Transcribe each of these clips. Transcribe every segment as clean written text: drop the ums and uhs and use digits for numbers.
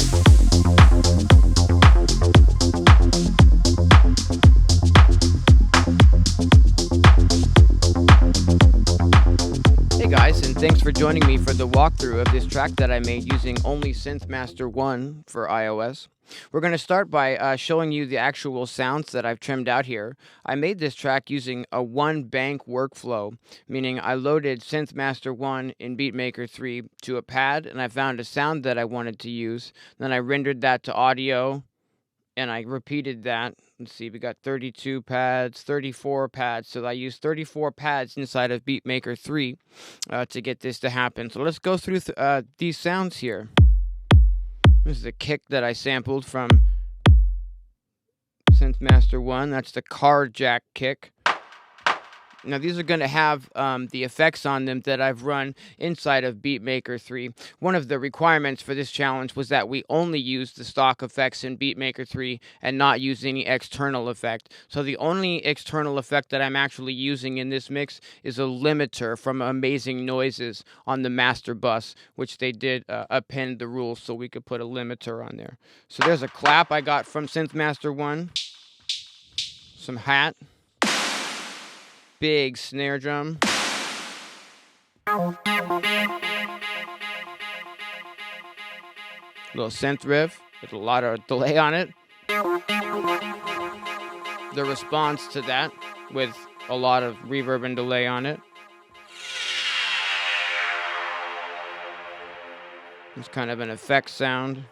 Hey guys, and thanks for joining me for the walkthrough of this track that I made using ONLY Synthmaster One for iOS. We're going to start by showing you the actual sounds that I've trimmed out here. I made this track using a one-bank workflow, meaning I loaded Synthmaster One in Beatmaker 3 to a pad, and I found a sound that I wanted to use. Then I rendered that to audio, and I repeated that. Let's see, we got 32 pads, 34 pads. So I used 34 pads inside of Beatmaker 3 to get this to happen. So let's go through these sounds here. This is a kick that I sampled from Synthmaster One. That's the car jack kick. Now these are going to have the effects on them that I've run inside of Beatmaker 3. One of the requirements for this challenge was that we only use the stock effects in Beatmaker 3 and not use any external effect. So the only external effect that I'm actually using in this mix is a limiter from Amazing Noises on the master bus, which they did append the rules so we could put a limiter on there. So there's a clap I got from Synthmaster One, some hat, big snare drum, little synth riff with a lot of delay on it, the response to that with a lot of reverb and delay on it. It's kind of an effect sound.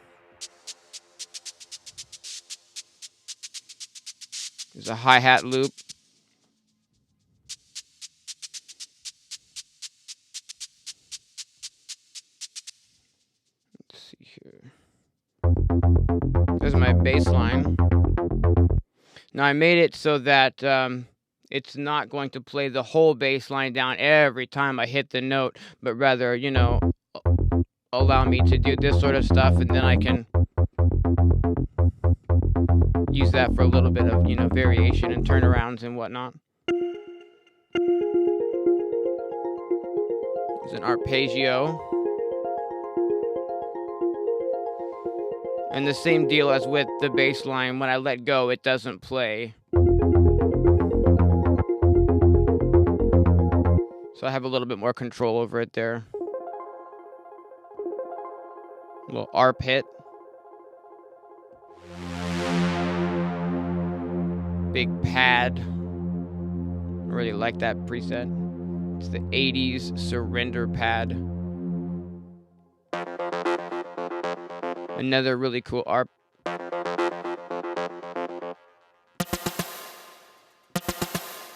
There's a hi-hat loop. There's my bass line. Now I made it so that it's not going to play the whole bass line down every time I hit the note, but rather, you know, allow me to do this sort of stuff, and then I can use that for a little bit of, you know, variation and turnarounds and whatnot. There's an arpeggio. And the same deal as with the bass line, when I let go, it doesn't play. So I have a little bit more control over it there. A little arp hit. Big pad. I really like that preset. It's the 80s Surrender pad. Another really cool arp.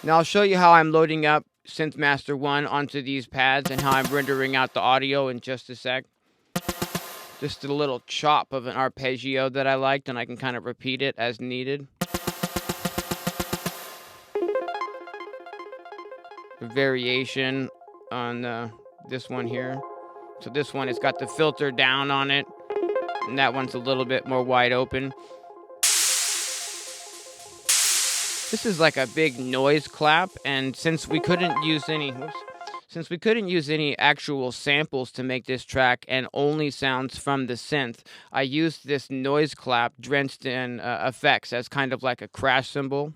Now I'll show you how I'm loading up Synthmaster One onto these pads and how I'm rendering out the audio in just a sec. Just a little chop of an arpeggio that I liked, and I can kind of repeat it as needed. A variation on this one here. So this one has got the filter down on it, and that one's a little bit more wide open. This is like a big noise clap, and since we couldn't use any actual samples to make this track and only sounds from the synth, I used this noise clap drenched in effects as kind of like a crash cymbal.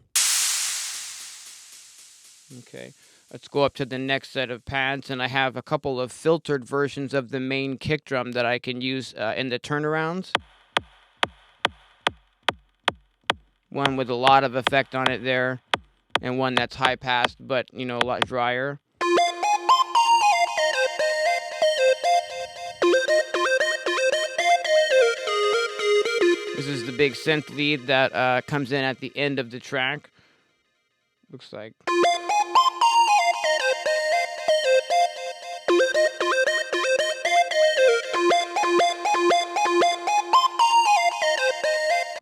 Okay. Let's go up to the next set of pads, and I have a couple of filtered versions of the main kick drum that I can use in the turnarounds. One with a lot of effect on it there, and one that's high passed, but, you know, a lot drier. This is the big synth lead that comes in at the end of the track. Looks like.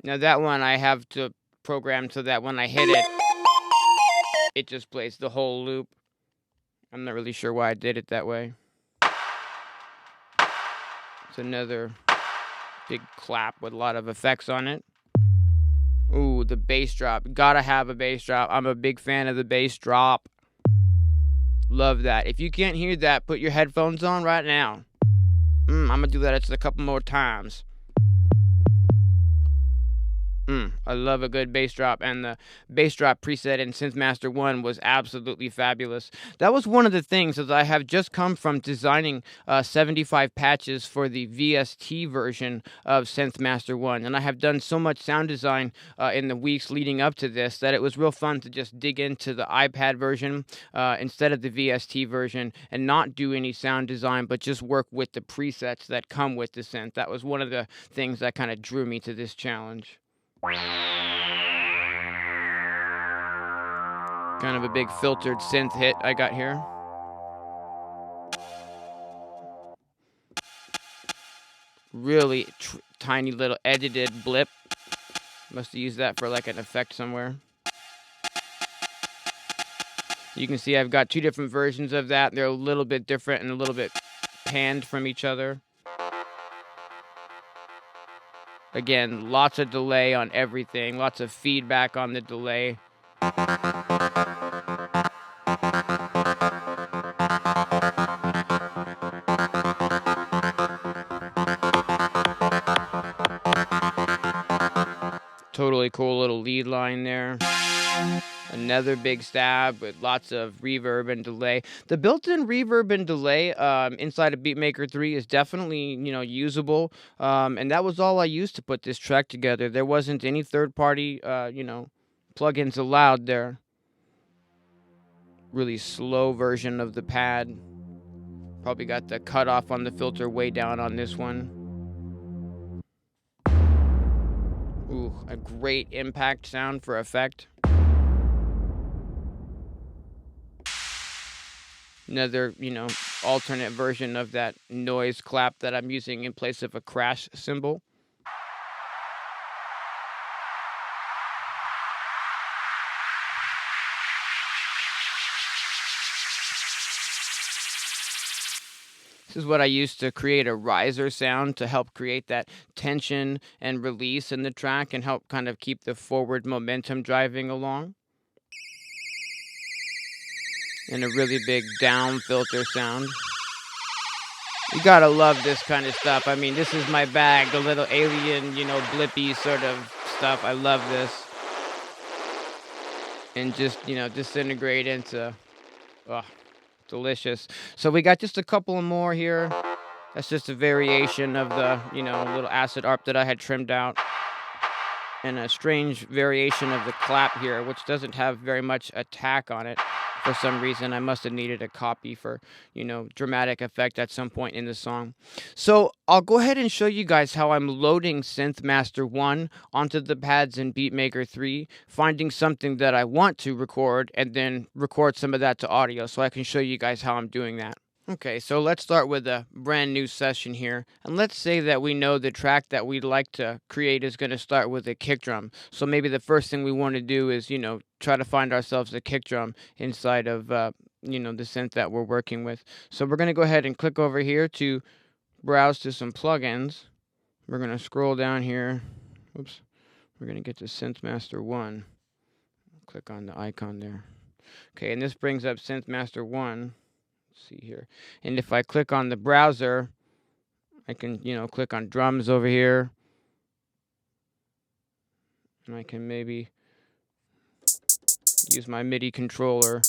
Now that one I have to program so that when I hit it, it just plays the whole loop. I'm not really sure why I did it that way. It's another big clap with a lot of effects on it. Ooh, the bass drop. Gotta have a bass drop. I'm a big fan of the bass drop. Love that. If you can't hear that, put your headphones on right now. I'm gonna do that just a couple more times. I love a good bass drop, and the bass drop preset in Synthmaster One was absolutely fabulous. That was one of the things, as I have just come from designing 75 patches for the VST version of Synthmaster One, and I have done so much sound design in the weeks leading up to this that it was real fun to just dig into the iPad version instead of the VST version and not do any sound design, but just work with the presets that come with the synth. That was one of the things that kind of drew me to this challenge. Kind of a big filtered synth hit I got here. Really tiny little edited blip. Must have used that for like an effect somewhere. You can see I've got two different versions of that. They're a little bit different and a little bit panned from each other. Again, lots of delay on everything. Lots of feedback on the delay. Totally cool little lead line there. Another big stab with lots of reverb and delay. The built-in reverb and delay inside of Beatmaker 3 is definitely, usable. And that was all I used to put this track together. There wasn't any third-party, plugins allowed there. Really slow version of the pad. Probably got the cutoff on the filter way down on this one. Ooh, a great impact sound for effect. Another, alternate version of that noise clap that I'm using in place of a crash cymbal. This is what I used to create a riser sound to help create that tension and release in the track and help kind of keep the forward momentum driving along. And a really big down filter sound. You gotta love this kind of stuff. I mean, this is my bag, the little alien, blippy sort of stuff. I love this. And just, disintegrate into, delicious. So we got just a couple more here. That's just a variation of the, little acid ARP that I had trimmed out. And a strange variation of the clap here, which doesn't have very much attack on it. For some reason, I must have needed a copy for, dramatic effect at some point in the song. So I'll go ahead and show you guys how I'm loading Synthmaster One onto the pads in Beatmaker 3, finding something that I want to record, and then record some of that to audio so I can show you guys how I'm doing that. Okay, so let's start with a brand new session here. And let's say that we know the track that we'd like to create is going to start with a kick drum. So maybe the first thing we want to do is, try to find ourselves a kick drum inside of, the synth that we're working with. So we're going to go ahead and click over here to browse to some plugins. We're going to scroll down here. Oops. We're going to get to Synthmaster One. Click on the icon there. Okay, and this brings up Synthmaster One. See here, and if I click on the browser, I can click on drums over here, and I can maybe use my MIDI controller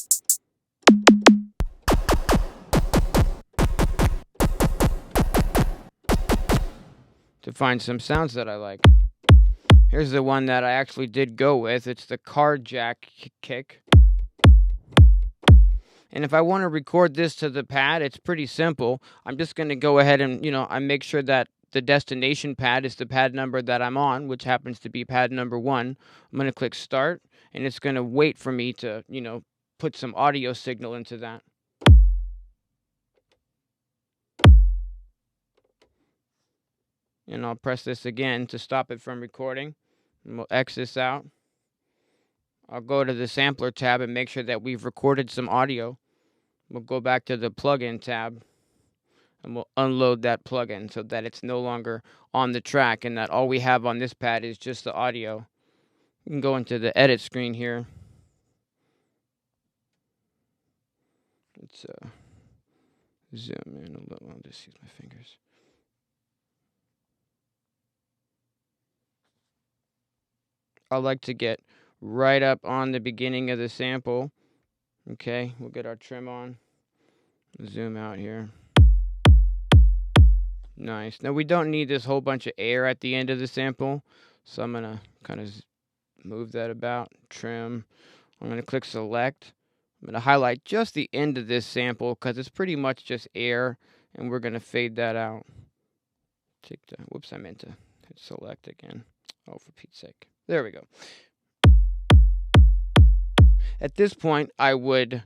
to find some sounds that I like. Here's the one that I actually did go with. It's the card jack kick. And if I want to record this to the pad, it's pretty simple. I'm just going to go ahead and, I make sure that the destination pad is the pad number that I'm on, which happens to be pad number 1. I'm going to click start, and it's going to wait for me to, put some audio signal into that. And I'll press this again to stop it from recording. And we'll X this out. I'll go to the sampler tab and make sure that we've recorded some audio. We'll go back to the plugin tab and we'll unload that plugin so that it's no longer on the track and that all we have on this pad is just the audio. You can go into the edit screen here. Let's zoom in a little. I'll just use my fingers. I like to get right up on the beginning of the sample. Okay, we'll get our trim on. Zoom out here. Nice. Now we don't need this whole bunch of air at the end of the sample, so I'm gonna kind of move that about, trim. I'm gonna click select. I'm gonna highlight just the end of this sample because it's pretty much just air, and we're gonna fade that out. Whoops, I meant to hit select again. Oh, for Pete's sake. There we go. At this point, I would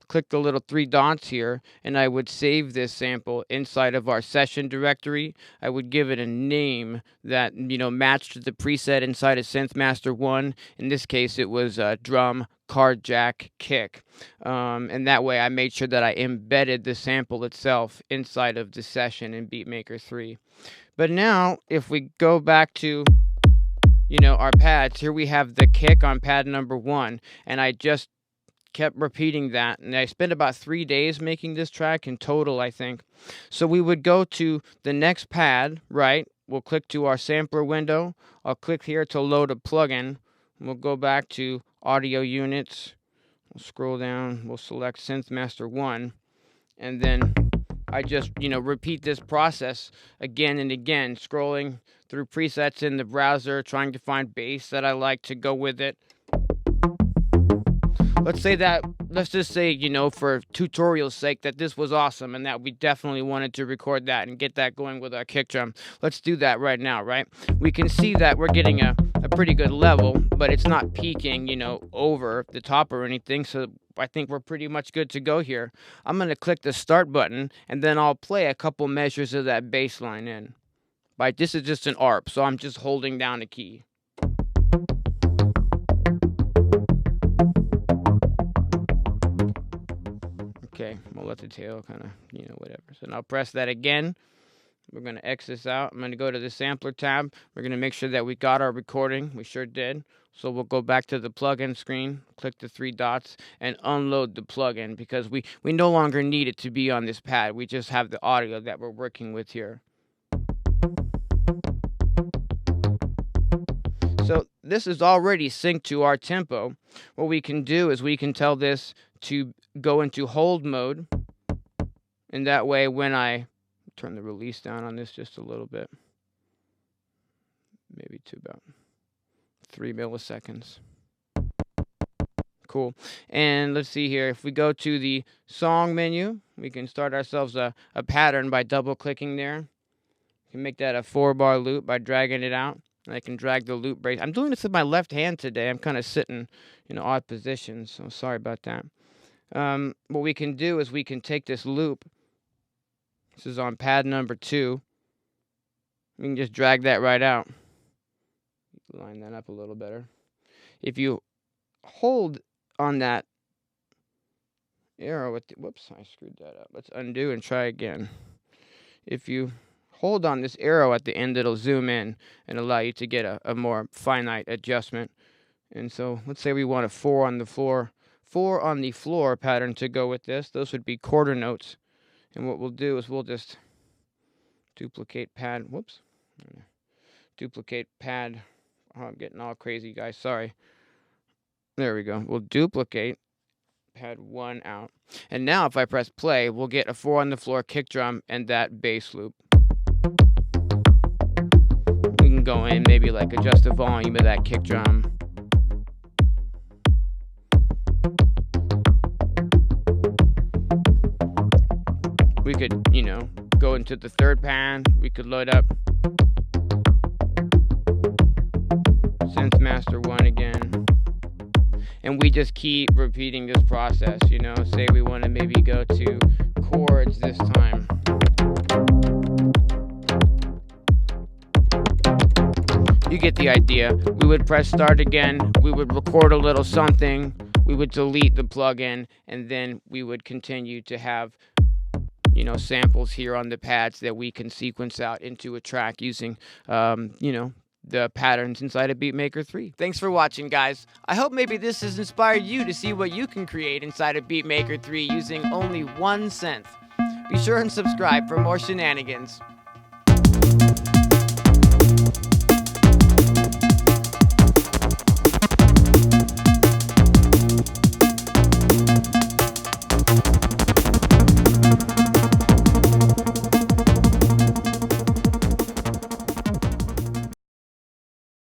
click the little 3 dots here, and I would save this sample inside of our session directory. I would give it a name that, matched the preset inside of Synthmaster One. In this case, it was drum, card jack, kick. And that way I made sure that I embedded the sample itself inside of the session in Beatmaker 3. But now, if we go back to, our pads, here we have the kick on pad number 1, and I just kept repeating that, and I spent about 3 days making this track in total, I think. So we would go to the next pad, right? We'll click to our sampler window. I'll click here to load a plugin. We'll go back to audio units. We'll scroll down. We'll select Synthmaster One, and then I just, repeat this process again and again, scrolling through presets in the browser, trying to find bass that I like to go with it. Let's just say, for tutorial's sake, that this was awesome and that we definitely wanted to record that and get that going with our kick drum. Let's do that right now, right? We can see that we're getting a pretty good level, but it's not peaking, over the top or anything, so I think we're pretty much good to go here. I'm going to click the start button, and then I'll play a couple measures of that bass line in. This is just an ARP, so I'm just holding down a key. Okay, we'll let the tail kind of, whatever. So now press that again. We're going to X this out. I'm going to go to the sampler tab. We're going to make sure that we got our recording. We sure did. So we'll go back to the plugin screen, click the 3 dots, and unload the plugin because we no longer need it to be on this pad. We just have the audio that we're working with here. So this is already synced to our tempo. What we can do is we can tell this to go into hold mode, and that way when I turn the release down on this just a little bit, maybe to about 3 milliseconds. Cool. And let's see here, if we go to the song menu, we can start ourselves a pattern by double clicking there. We can make that a 4-bar loop by dragging it out. And I can drag the loop break. I'm doing this with my left hand today. I'm kind of sitting in odd positions, so sorry about that. What we can do is we can take this loop. This is on pad number 2. We can just drag that right out. Line that up a little better. If you hold on that arrow with the, whoops, I screwed that up. Let's undo and try again. If you hold on this arrow at the end, it'll zoom in and allow you to get a more finite adjustment. And so let's say we want a 4 on the floor pattern to go with this. Those would be quarter notes. And what we'll do is we'll just duplicate pad. Whoops. Duplicate pad. Oh, I'm getting all crazy, guys. Sorry. There we go. We'll duplicate pad 1 out. And now if I press play, we'll get a 4 on the floor kick drum and that bass loop. We can go in, maybe like adjust the volume of that kick drum. We could, go into the 3rd pad. We could load up Synthmaster One again. And we just keep repeating this process, Say we want to maybe go to chords this time. You get the idea. We would press start again. We would record a little something. We would delete the plugin. And then we would continue to have samples here on the pads that we can sequence out into a track using, the patterns inside of Beatmaker 3. Thanks for watching, guys. I hope maybe this has inspired you to see what you can create inside of Beatmaker 3 using only one synth. Be sure and subscribe for more shenanigans.